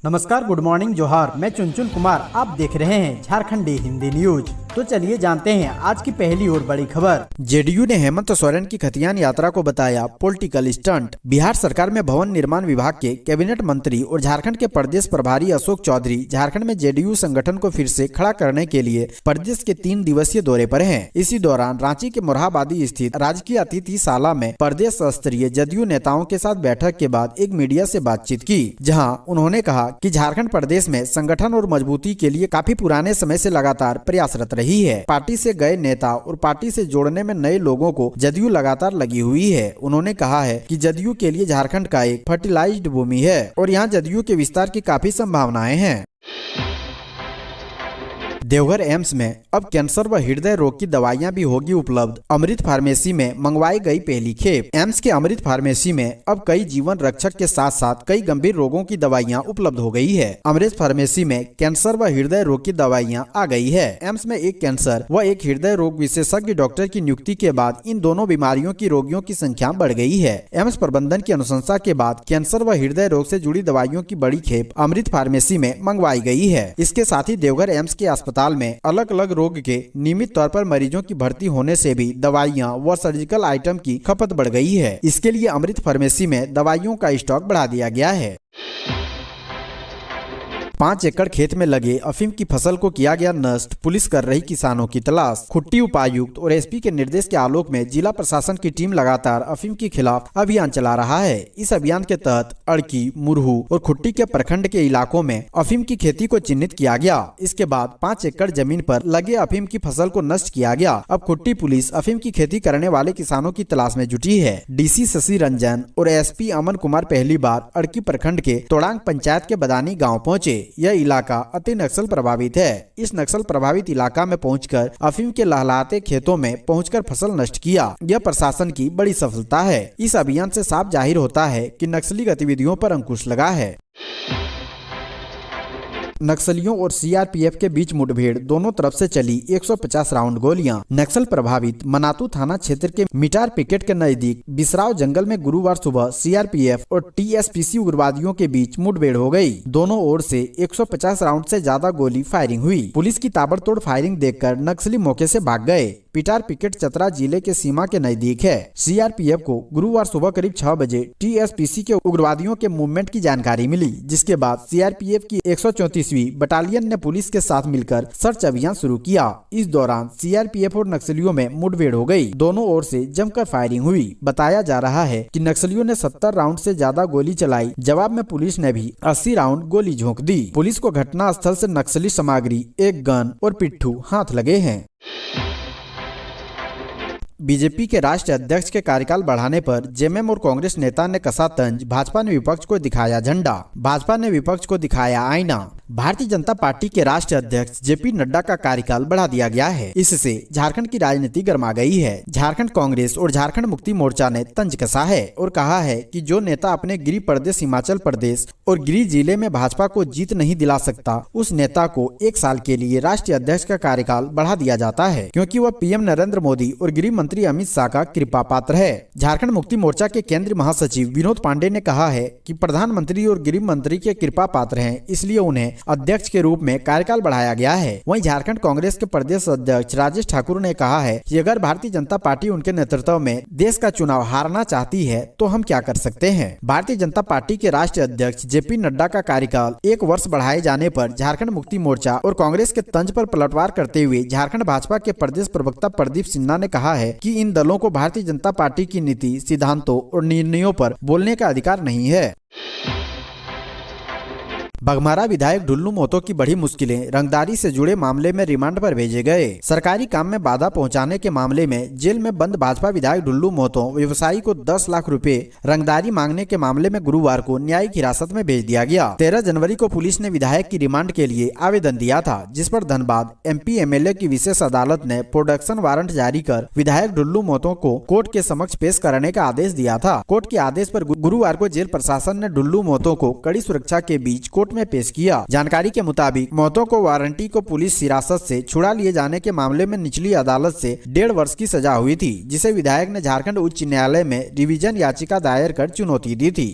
नमस्कार, good morning, जोहार। मैं चुनचुन कुमार, आप देख रहे हैं झारखंडी हिंदी न्यूज। तो चलिए जानते हैं आज की पहली और बड़ी खबर। जेडीयू ने हेमंत सोरेन की खतियान यात्रा को बताया पॉलिटिकल स्टंट। बिहार सरकार में भवन निर्माण विभाग के कैबिनेट मंत्री और झारखंड के प्रदेश प्रभारी अशोक चौधरी झारखंड में जेडीयू संगठन को फिर से खड़ा करने के लिए प्रदेश के 3 दिवसीय दौरे पर हैं। इसी दौरान रांची के मोरहाबादी स्थित राजकीय अतिथिशाला में प्रदेश स्तरीय जदयू नेताओं के साथ बैठक के बाद एक मीडिया से बातचीत की, जहां उन्होंने कहा कि झारखंड प्रदेश में संगठन और मजबूती के लिए काफी पुराने समय से लगातार प्रयासरत रही है। पार्टी से गए नेता और पार्टी से जोड़ने में नए लोगों को जदयू लगातार लगी हुई है। उन्होंने कहा है कि जदयू के लिए झारखंड का एक फर्टिलाइज्ड भूमि है और यहाँ जदयू के विस्तार की काफी संभावनाएं हैं। देवघर एम्स में अब कैंसर व हृदय रोग की दवाइयां भी होगी उपलब्ध। अमृत फार्मेसी में मंगवाई गई पहली खेप। एम्स के अमृत फार्मेसी में अब कई जीवन रक्षक के साथ साथ कई गंभीर रोगों की दवाइयां उपलब्ध हो गई है। अमृत फार्मेसी में कैंसर व हृदय रोग की दवाइयां आ गई है। एम्स में एक कैंसर व एक हृदय रोग विशेषज्ञ डॉक्टर की नियुक्ति के बाद इन दोनों बीमारियों की रोगियों की संख्या बढ़ गई है। एम्स प्रबंधन की अनुशंसा के बाद कैंसर व हृदय रोग से जुड़ी दवाइयों की बड़ी खेप अमृत फार्मेसी में मंगवाई गई है। इसके साथ ही देवघर एम्स के अस्पताल में अलग अलग रोग के नियमित तौर पर मरीजों की भर्ती होने से भी दवाइयां व सर्जिकल आइटम की खपत बढ़ गई है। इसके लिए अमृत फार्मेसी में दवाइयों का स्टॉक बढ़ा दिया गया है। 5 एकड़ खेत में लगे अफीम की फसल को किया गया नष्ट, पुलिस कर रही किसानों की तलाश। खुट्टी उपायुक्त और एसपी के निर्देश के आलोक में जिला प्रशासन की टीम लगातार अफीम के खिलाफ अभियान चला रहा है। इस अभियान के तहत अड़की, मुरहू और खुट्टी के प्रखंड के इलाकों में अफीम की खेती को चिन्हित किया गया। इसके बाद 5 एकड़ जमीन पर लगे अफीम की फसल को नष्ट किया गया। अब खुट्टी पुलिस अफीम की खेती करने वाले किसानों की तलाश में जुटी है। डीसी शशि रंजन और एसपी अमन कुमार पहली बार अड़की प्रखंड के तोड़ांग पंचायत के बदानी गाँव पहुँचे। यह इलाका अति नक्सल प्रभावित है। इस नक्सल प्रभावित इलाका में पहुंचकर अफीम के लहलहाते खेतों में पहुंचकर फसल नष्ट किया। यह प्रशासन की बड़ी सफलता है। इस अभियान से साफ जाहिर होता है कि नक्सली गतिविधियों पर अंकुश लगा है। नक्सलियों और सीआरपीएफ के बीच मुठभेड़, दोनों तरफ से चली 150 राउंड गोलियां। नक्सल प्रभावित मनातू थाना क्षेत्र के मिटार पिकेट के नजदीक बिसराव जंगल में गुरुवार सुबह सीआरपीएफ और टीएसपीसी उग्रवादियों के बीच मुठभेड़ हो गई। दोनों ओर से 150 राउंड से ज्यादा गोली फायरिंग हुई। पुलिस की ताबड़तोड़ फायरिंग देखकर नक्सली मौके से भाग गए। पिटार पिकेट चतरा जिले के सीमा के नजदीक है। सीआरपीएफ को गुरुवार सुबह करीब 6 बजे टीएसपीसी के उग्रवादियों के मूवमेंट की जानकारी मिली, जिसके बाद सीआरपीएफ की 134वीं बटालियन ने पुलिस के साथ मिलकर सर्च अभियान शुरू किया। इस दौरान सीआरपीएफ और नक्सलियों में मुठभेड़ हो गई। दोनों ओर से जमकर फायरिंग हुई। बताया जा रहा है कि नक्सलियों ने 70 राउंड से ज्यादा गोली चलाई। जवाब में पुलिस ने भी 80 राउंड गोली झोंक दी। पुलिस को घटना स्थल से नक्सली सामग्री, एक गन और पिट्ठू हाथ लगे हैं। बीजेपी के राष्ट्रीय अध्यक्ष के कार्यकाल बढ़ाने पर जेएमएम और कांग्रेस नेता ने कसा तंज। भाजपा ने विपक्ष को दिखाया झंडा। भाजपा ने विपक्ष को दिखाया आईना। भारतीय जनता पार्टी के राष्ट्रीय अध्यक्ष जेपी नड्डा का कार्यकाल बढ़ा दिया गया है। इससे झारखंड की राजनीति गर्मा गई है। झारखंड कांग्रेस और झारखंड मुक्ति मोर्चा ने तंज कसा है और कहा है कि जो नेता अपने गृह प्रदेश हिमाचल प्रदेश और गृह जिले में भाजपा को जीत नहीं दिला सकता, उस नेता को 1 साल के लिए राष्ट्रीय अध्यक्ष का कार्यकाल बढ़ा दिया जाता है, क्योंकि वह पीएम नरेंद्र मोदी और गृह मंत्री अमित शाह का कृपा पात्र है। झारखंड मुक्ति मोर्चा के केंद्रीय महासचिव विनोद पांडे ने कहा है कि प्रधानमंत्री और गृह मंत्री के कृपा पात्र हैं, इसलिए उन्हें अध्यक्ष के रूप में कार्यकाल बढ़ाया गया है। वहीं झारखंड कांग्रेस के प्रदेश अध्यक्ष राजेश ठाकुर ने कहा है कि अगर भारतीय जनता पार्टी उनके नेतृत्व में देश का चुनाव हारना चाहती है तो हम क्या कर सकते हैं। भारतीय जनता पार्टी के राष्ट्रीय अध्यक्ष जेपी नड्डा का कार्यकाल 1 वर्ष बढ़ाए जाने पर झारखंड मुक्ति मोर्चा और कांग्रेस के तंज पर पलटवार करते हुए झारखंड भाजपा के प्रदेश प्रवक्ता प्रदीप सिन्हा ने कहा है कि इन दलों को भारतीय जनता पार्टी की नीति, सिद्धांतों और निर्णयों पर बोलने का अधिकार नहीं है। बघमारा विधायक ढुल्लू मोतो की बड़ी मुश्किलें, रंगदारी से जुड़े मामले में रिमांड पर भेजे गए। सरकारी काम में बाधा पहुंचाने के मामले में जेल में बंद भाजपा विधायक ढुल्लू मोतो व्यवसायी को 10 लाख रुपए रंगदारी मांगने के मामले में गुरुवार को न्यायिक हिरासत में भेज दिया गया। 13 जनवरी को पुलिस ने विधायक की रिमांड के लिए आवेदन दिया था, जिस पर धनबाद एमपी एमएलए की विशेष अदालत ने प्रोडक्शन वारंट जारी कर विधायक ढुल्लू मोतो को कोर्ट के समक्ष पेश करने का आदेश दिया था। कोर्ट के आदेश पर गुरुवार को जेल प्रशासन ने ढुल्लू मोतो को कड़ी सुरक्षा के बीच कोर्ट में पेश किया। जानकारी के मुताबिक मोतो को वारंटी को पुलिस हिरासत से छुड़ा लिए जाने के मामले में निचली अदालत से 1.5 वर्ष की सजा हुई थी, जिसे विधायक ने झारखंड उच्च न्यायालय में रिवीजन याचिका दायर कर चुनौती दी थी।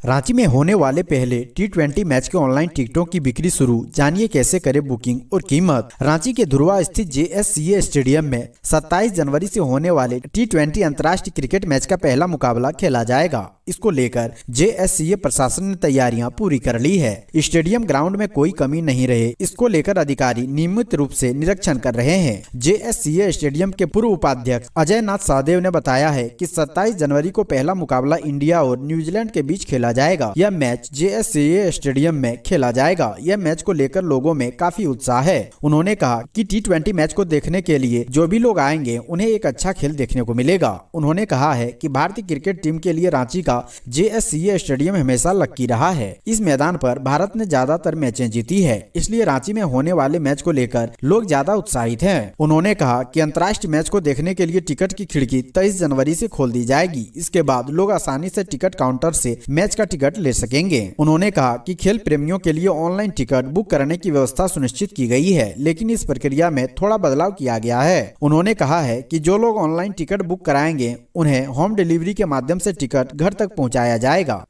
रांची में होने वाले पहले T20 मैच के ऑनलाइन टिकटों की बिक्री शुरू, जानिए कैसे करें बुकिंग और कीमत। रांची के ध्रुवा स्थित JSCA स्टेडियम में 27 जनवरी से होने वाले T20 अंतर्राष्ट्रीय क्रिकेट मैच का पहला मुकाबला खेला जाएगा। इसको लेकर JSCA प्रशासन ने तैयारियां पूरी कर ली है। स्टेडियम ग्राउंड में कोई कमी नहीं रहे, इसको लेकर अधिकारी नियमित रूप से निरीक्षण कर रहे हैं। JSCA स्टेडियम के पूर्व उपाध्यक्ष अजय नाथ सहदेव ने बताया है कि 27 जनवरी को पहला मुकाबला इंडिया और न्यूजीलैंड के बीच खेला जाएगा। यह मैच JSCA स्टेडियम में खेला जाएगा। यह मैच को लेकर लोगों में काफी उत्साह है। उन्होंने कहा कि T20 मैच को देखने के लिए जो भी लोग आएंगे उन्हें एक अच्छा खेल देखने को मिलेगा। उन्होंने कहा है कि भारतीय क्रिकेट टीम के लिए रांची का JSCA स्टेडियम हमेशा लकी रहा है। इस मैदान पर भारत ने ज्यादातर मैचें जीती है, इसलिए रांची में होने वाले मैच को लेकर लोग ज्यादा उत्साहित हैं। उन्होंने कहा कि अंतर्राष्ट्रीय मैच को देखने के लिए टिकट की खिड़की 23 जनवरी से खोल दी जाएगी। इसके बाद लोग आसानी से टिकट काउंटर से मैच का टिकट ले सकेंगे। उन्होंने कहा कि खेल प्रेमियों के लिए ऑनलाइन टिकट बुक करने की व्यवस्था सुनिश्चित की गई है, लेकिन इस प्रक्रिया में थोड़ा बदलाव किया गया है। उन्होंने कहा है कि जो लोग ऑनलाइन टिकट बुक कराएंगे उन्हें होम डिलीवरी के माध्यम से टिकट घर तक पहुंचाया जाएगा।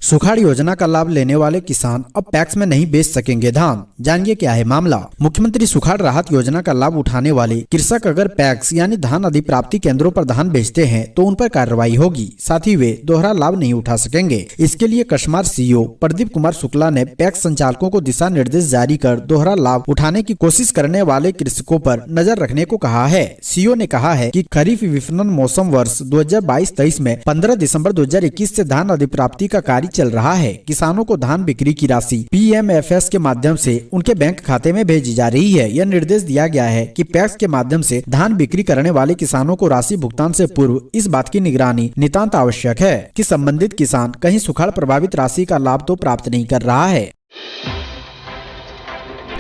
सुखाड़ योजना का लाभ लेने वाले किसान अब पैक्स में नहीं बेच सकेंगे धान, जानिए क्या है मामला। मुख्यमंत्री सुखाड़ राहत योजना का लाभ उठाने वाले कृषक अगर पैक्स यानी धान अधिप्राप्ति केंद्रों पर धान बेचते हैं तो उन पर कार्रवाई होगी, साथ ही वे दोहरा लाभ नहीं उठा सकेंगे। इसके लिए कशमार CEO प्रदीप कुमार शुक्ला ने पैक्स संचालकों को दिशा निर्देश जारी कर दोहरा लाभ उठाने की कोशिश करने वाले कृषकों पर नजर रखने को कहा है। CEO ने कहा है कि खरीफ विपणन मौसम वर्ष 2022-23 में 15 दिसंबर 2021 से धान अधिप्राप्ति का कार्य चल रहा है। किसानों को धान बिक्री की राशि PMFS के माध्यम से उनके बैंक खाते में भेजी जा रही है। यह निर्देश दिया गया है कि पैक्स के माध्यम से धान बिक्री करने वाले किसानों को राशि भुगतान से पूर्व इस बात की निगरानी नितांत आवश्यक है कि संबंधित किसान कहीं सुखाड़ प्रभावित राशि का लाभ तो प्राप्त नहीं कर रहा है।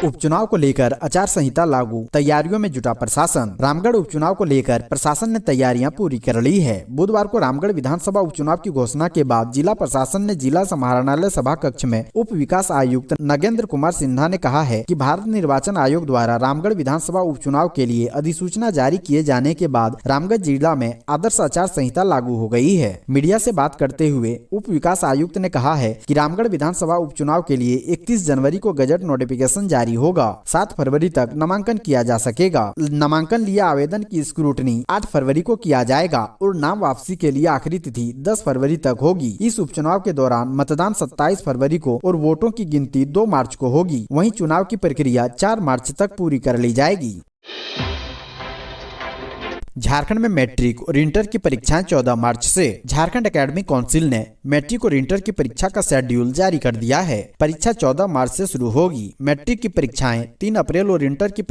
उपचुनाव को लेकर आचार संहिता लागू, तैयारियों में जुटा प्रशासन। रामगढ़ उपचुनाव को लेकर प्रशासन ने तैयारियां पूरी कर ली है। बुधवार को रामगढ़ विधानसभा उपचुनाव की घोषणा के बाद जिला प्रशासन ने जिला समाहरणालय सभा कक्ष में उप विकास आयुक्त नगेंद्र कुमार सिन्हा ने कहा है कि भारत निर्वाचन आयोग द्वारा रामगढ़ विधानसभा उपचुनाव के लिए अधिसूचना जारी किए जाने के बाद रामगढ़ जिला में आदर्श आचार संहिता लागू हो गई है। मीडिया से बात करते हुए उप विकास आयुक्त ने कहा है कि रामगढ़ विधानसभा उपचुनाव के लिए 31 जनवरी को गजट नोटिफिकेशन जारी होगा। 7 फरवरी तक नामांकन किया जा सकेगा। नामांकन लिए आवेदन की स्क्रूटनी 8 फरवरी को किया जाएगा और नाम वापसी के लिए आखिरी तिथि 10 फरवरी तक होगी। इस उपचुनाव के दौरान मतदान 27 फरवरी को और वोटों की गिनती 2 मार्च को होगी। वहीं चुनाव की प्रक्रिया 4 मार्च तक पूरी कर ली जाएगी। झारखंड में मैट्रिक और इंटर की परीक्षाएं 14 मार्च से। झारखंड एकेडमिक काउंसिल ने मैट्रिक और इंटर की परीक्षा का शेड्यूल जारी कर दिया है। परीक्षा 14 मार्च से शुरू होगी। मैट्रिक की परीक्षाएं 3 अप्रैल और इंटर की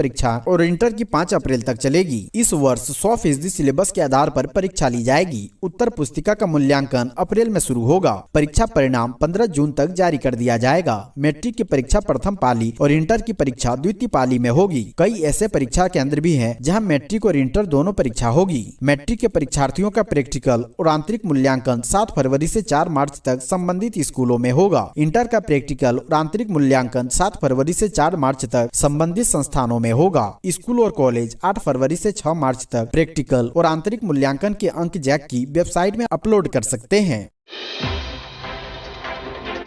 5 अप्रैल तक चलेगी। इस वर्ष 100% सिलेबस के आधार पर परीक्षा ली जाएगी। उत्तर पुस्तिका का मूल्यांकन अप्रैल में शुरू होगा। परीक्षा परिणाम 15 जून तक जारी कर दिया जाएगा। मैट्रिक की परीक्षा प्रथम पाली और इंटर की परीक्षा द्वितीय पाली में होगी। कई ऐसे परीक्षा केंद्र भी हैं जहां मैट्रिक और इंटर दोनों परीक्षा होगी। मैट्रिक के परीक्षार्थियों का प्रैक्टिकल और आंतरिक मूल्यांकन 7 फरवरी से 4 मार्च तक संबंधित स्कूलों में होगा। इंटर का प्रैक्टिकल और आंतरिक मूल्यांकन 7 फरवरी से 4 मार्च तक संबंधित संस्थानों में होगा। स्कूल और कॉलेज 8 फरवरी से 6 मार्च तक प्रैक्टिकल और आंतरिक मूल्यांकन के अंक जैक की वेबसाइट में अपलोड कर सकते हैं।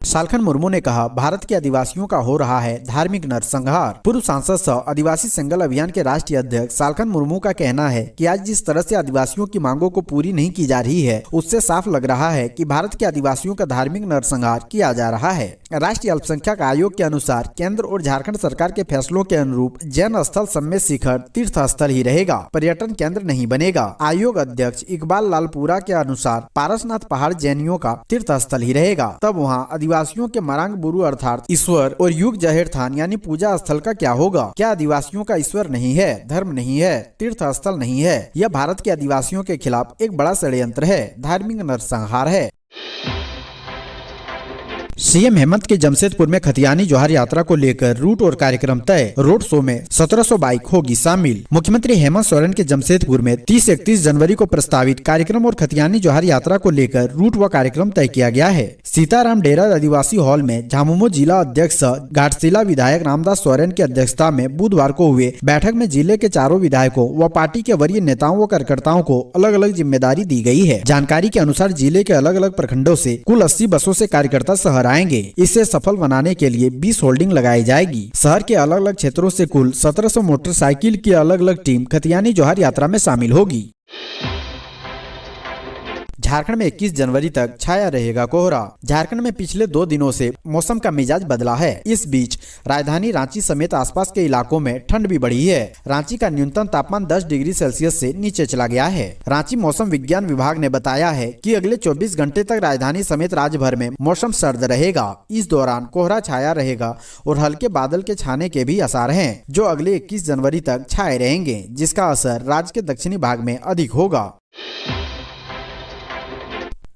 सालखन मुर्मू ने कहा, भारत के आदिवासियों का हो रहा है धार्मिक नरसंहार। पूर्व सांसद सह आदिवासी संगल अभियान के राष्ट्रीय अध्यक्ष सालखन मुर्मू का कहना है कि आज जिस तरह से आदिवासियों की मांगों को पूरी नहीं की जा रही है, उससे साफ लग रहा है कि भारत के आदिवासियों का धार्मिक नरसंहार किया जा रहा है। राष्ट्रीय अल्पसंख्यक आयोग के अनुसार केंद्र और झारखंड सरकार के फैसलों के अनुरूप जैन स्थल समेत शिखर तीर्थ स्थल ही रहेगा, पर्यटन केंद्र नहीं बनेगा। आयोग अध्यक्ष इकबाल लालपुरा के अनुसार पारसनाथ पहाड़ जैनियों का तीर्थ स्थल ही रहेगा। तब वहाँ आदिवासियों के मरांग बुरु अर्थात ईश्वर और युग जहेर थान यानी पूजा स्थल का क्या होगा? क्या आदिवासियों का ईश्वर नहीं है, धर्म नहीं है, तीर्थ स्थल नहीं है? यह भारत के आदिवासियों के खिलाफ एक बड़ा षड्यंत्र है, धार्मिक नरसंहार है। सीएम हेमंत के जमशेदपुर में खतियानी जोहार यात्रा को लेकर रूट और कार्यक्रम तय। रोड शो में 1700 बाइक होगी शामिल। मुख्यमंत्री हेमंत सोरेन के जमशेदपुर में 30-31 जनवरी को प्रस्तावित कार्यक्रम और खतियानी जोहार यात्रा को लेकर रूट व कार्यक्रम तय किया गया है। सीताराम डेरा आदिवासी हॉल में झामुमो जिला अध्यक्ष घाटशिला विधायक रामदास सोरेन की अध्यक्षता में बुधवार को हुए बैठक में जिले के चारों विधायकों व पार्टी के वरीय नेताओं व कार्यकर्ताओं को अलग अलग जिम्मेदारी दी गई है। जानकारी के अनुसार जिले के अलग अलग प्रखंडों से कुल 80 बसों से कार्यकर्ता शहर आएंगे। इसे सफल बनाने के लिए 20 होल्डिंग लगाई जाएगी। शहर के अलग अलग क्षेत्रों से कुल 1700 मोटरसाइकिल की अलग अलग टीम खतियानी जोहार यात्रा में शामिल होगी। झारखंड में 21 जनवरी तक छाया रहेगा कोहरा। झारखंड में पिछले 2 दिनों से मौसम का मिजाज बदला है। इस बीच राजधानी रांची समेत आसपास के इलाकों में ठंड भी बढ़ी है। रांची का न्यूनतम तापमान 10 डिग्री सेल्सियस से नीचे चला गया है। रांची मौसम विज्ञान विभाग ने बताया है कि अगले 24 घंटे तक राजधानी समेत राज्य भर में मौसम सर्द रहेगा। इस दौरान कोहरा छाया रहेगा और हल्के बादल के छाने के भी आसार हैं, जो अगले 21 जनवरी तक छाए रहेंगे, जिसका असर राज्य के दक्षिणी भाग में अधिक होगा।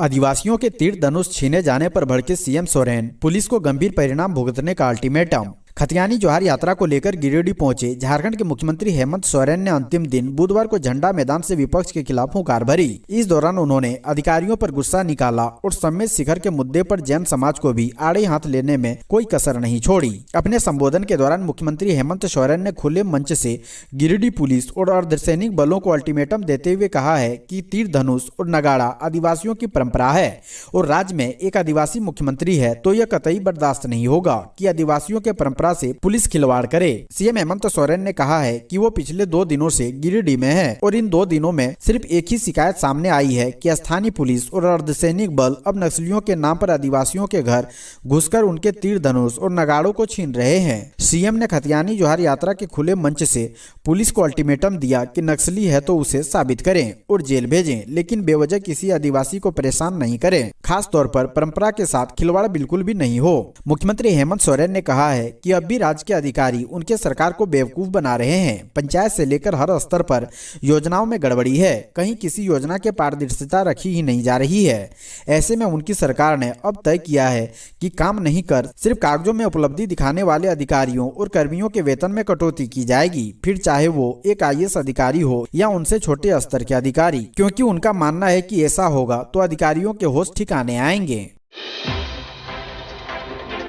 आदिवासियों के तीर धनुष छीने जाने पर भड़के सीएम सोरेन, पुलिस को गंभीर परिणाम भुगतने का अल्टीमेटम। खतियानी जोहार यात्रा को लेकर गिरिडीह पहुंचे झारखंड के मुख्यमंत्री हेमंत सोरेन ने अंतिम दिन बुधवार को झंडा मैदान से विपक्ष के खिलाफ हुंकार भरी। इस दौरान उन्होंने अधिकारियों पर गुस्सा निकाला और सम्मेद शिखर के मुद्दे पर जैन समाज को भी आड़े हाथ लेने में कोई कसर नहीं छोड़ी। अपने संबोधन के दौरान मुख्यमंत्री हेमंत सोरेन ने खुले मंच से गिरिडीह पुलिस और अर्धसैनिक बलों को अल्टीमेटम देते हुए कहा है कि तीर धनुष और नगाड़ा आदिवासियों की परंपरा है और राज्य में एक आदिवासी मुख्यमंत्री है तो यह कतई बर्दाश्त नहीं होगा कि आदिवासियों के परंपरा से पुलिस खिलवाड़ करे। सीएम हेमंत सोरेन ने कहा है कि वो पिछले 2 दिनों से गिरिडीह में है और इन 2 दिनों में सिर्फ एक ही शिकायत सामने आई है कि स्थानीय पुलिस और अर्धसैनिक बल अब नक्सलियों के नाम पर आदिवासियों के घर घुसकर उनके तीर धनुष और नगाड़ों को छीन रहे हैं। सीएम ने खतियानी जोहार यात्रा के खुले मंच से पुलिस को अल्टीमेटम दिया कि नक्सली है तो उसे साबित करें और जेल भेजें, लेकिन बेवजह किसी आदिवासी को परेशान नहीं करें। खास तौर पर परंपरा के साथ खिलवाड़ बिल्कुल भी नहीं हो। मुख्यमंत्री हेमंत सोरेन ने कहा है कि अब भी राज्य के अधिकारी उनके सरकार को बेवकूफ बना रहे हैं। पंचायत से लेकर हर स्तर पर योजनाओं में गड़बड़ी है। कहीं किसी योजना के पारदर्शिता रखी ही नहीं जा रही है। ऐसे में उनकी सरकार ने अब तय किया है कि काम नहीं कर सिर्फ कागजों में उपलब्धि दिखाने वाले अधिकारियों और कर्मियों के वेतन में कटौती की जाएगी, फिर चाहे वो एक IAS अधिकारी हो या उनसे छोटे स्तर के अधिकारी, क्योंकि उनका मानना है कि ऐसा होगा तो अधिकारियों के होश ठिकाने आएंगे।